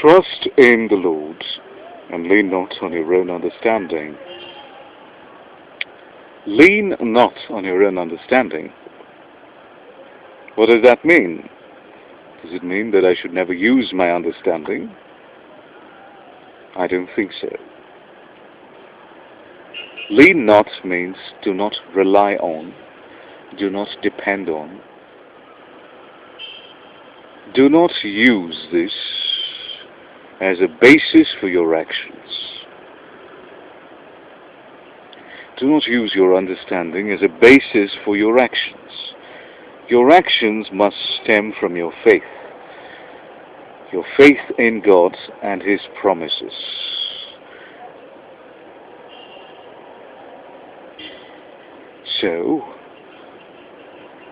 Trust in the Lord and lean not on your own understanding. Lean not on your own understanding. What does that mean? Does it mean that I should never use my understanding? I don't think so. Lean not means do not rely on, do not depend on. Do not use this as a basis for your actions. Do not use your understanding as a basis for your actions. Your actions must stem from your faith in God and His promises. So,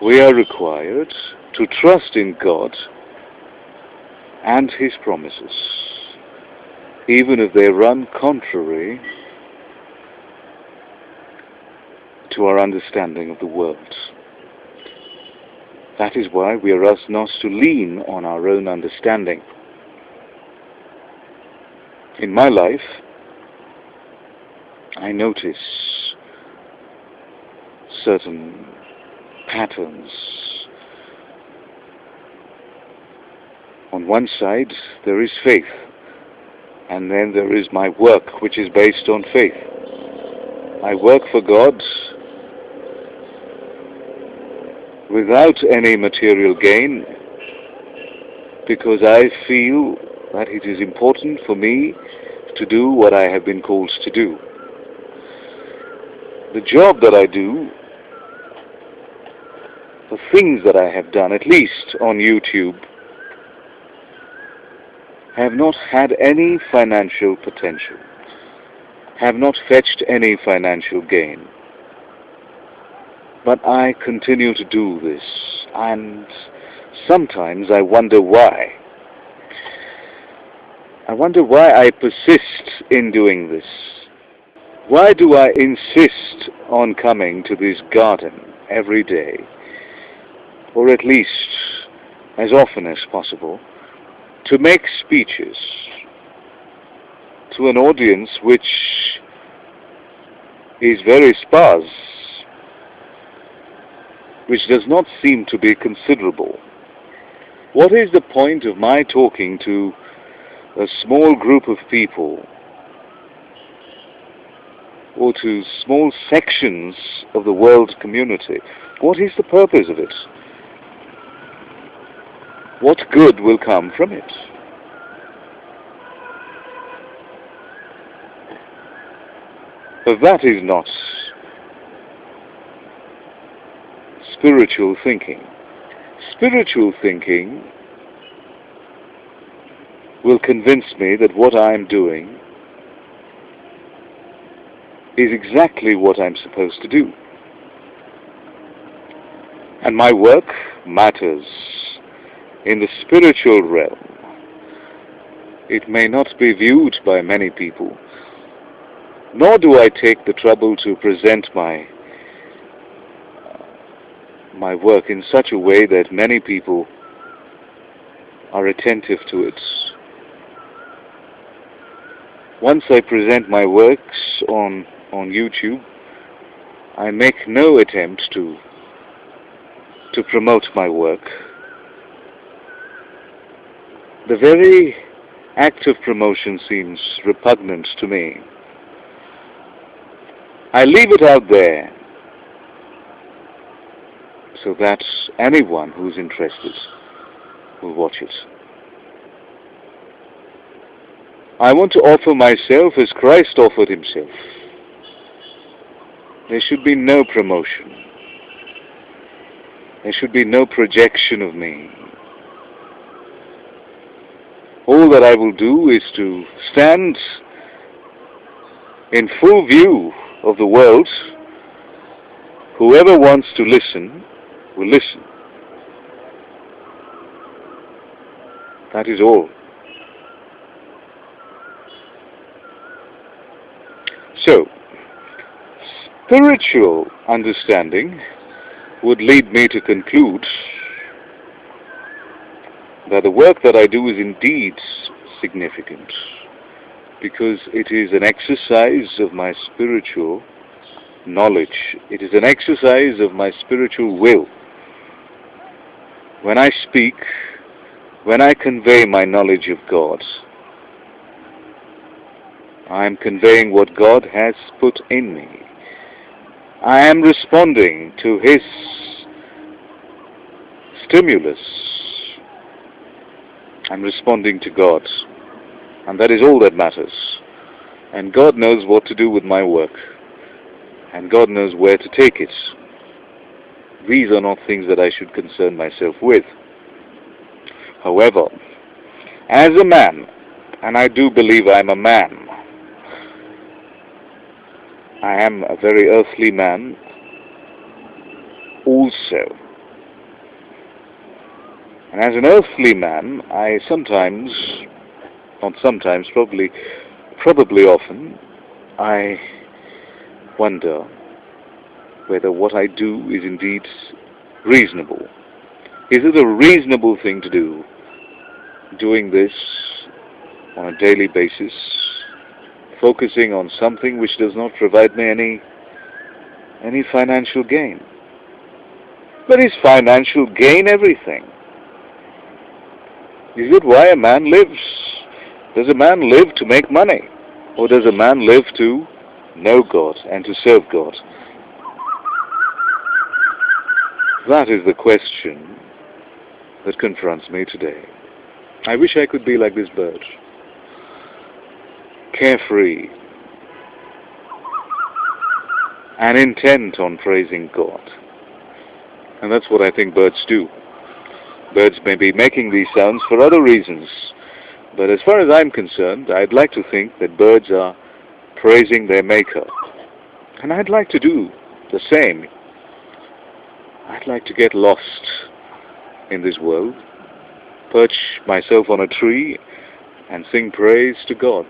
we are required to trust in God and His promises, even if they run contrary to our understanding of the world. That is why we are asked not to lean on our own understanding. In my life, I notice certain patterns. On one side, there is faith, and then there is my work, which is based on faith. I work for God without any material gain, because I feel that it is important for me to do what I have been called to do. The job that I do, the things that I have done, at least on YouTube, have not had any financial potential, have not fetched any financial gain. But I continue to do this, and sometimes I wonder why. I wonder why I persist in doing this. Why do I insist on coming to this garden every day, or at least as often as possible, to make speeches to an audience which is very sparse, which does not seem to be considerable? What is the point of my talking to a small group of people, or to small sections of the world community? What is the purpose of it? What good will come from it? But that is not spiritual thinking. Spiritual thinking will convince me that what I am doing is exactly what I'm supposed to do. And my work matters in the spiritual realm. It may not be viewed by many people, nor do I take the trouble to present my work in such a way that many people are attentive to it. Once I present my works on YouTube, I make no attempt to promote my work. The very act of promotion seems repugnant to me. I leave it out there so that anyone who's interested will watch it. I want to offer myself as Christ offered Himself. There should be no promotion. There should be no projection of me. All that I will do is to stand in full view of the world. Whoever wants to listen will listen. That is all. So, spiritual understanding would lead me to conclude that the work that I do is indeed insignificant, because it is an exercise of my spiritual knowledge. It is an exercise of my spiritual will. When I speak, when I convey my knowledge of God, I am conveying what God has put in me. I am responding to His stimulus. I'm responding to God. And that is all that matters. And God knows what to do with my work. And God knows where to take it. These are not things that I should concern myself with. However, as a man, and I do believe I'm a man, I am a very earthly man also. And as an earthly man, I sometimes, not sometimes, probably often, I wonder whether what I do is indeed reasonable. Is it a reasonable thing to do, doing this on a daily basis, focusing on something which does not provide me any financial gain? But is financial gain everything? Is it why a man lives? Does a man live to make money? Or does a man live to know God and to serve God? That is the question that confronts me today. I wish I could be like this bird, carefree and intent on praising God. And that's what I think birds do. Birds may be making these sounds for other reasons, but as far as I'm concerned, I'd like to think that birds are praising their Maker. And I'd like to do the same. I'd like to get lost in this world, perch myself on a tree, and sing praise to God.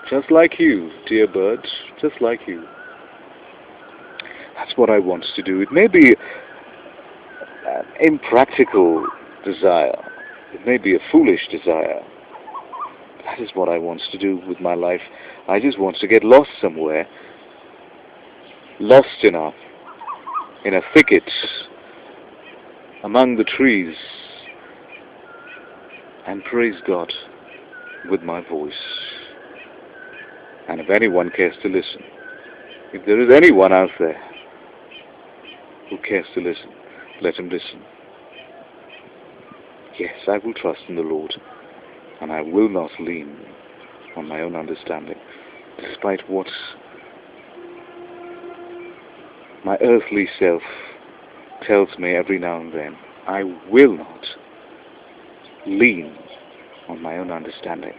Just like you, dear birds, just like you. That's what I want to do. It may be an impractical desire. It may be a foolish desire. That is what I want to do with my life. I just want to get lost somewhere, lost enough in a thicket among the trees, and praise God with my voice. And if anyone cares to listen, if there is anyone out there who cares to listen, let him listen. Yes, I will trust in the Lord, and I will not lean on my own understanding, despite what my earthly self tells me every now and then. I will not lean on my own understanding.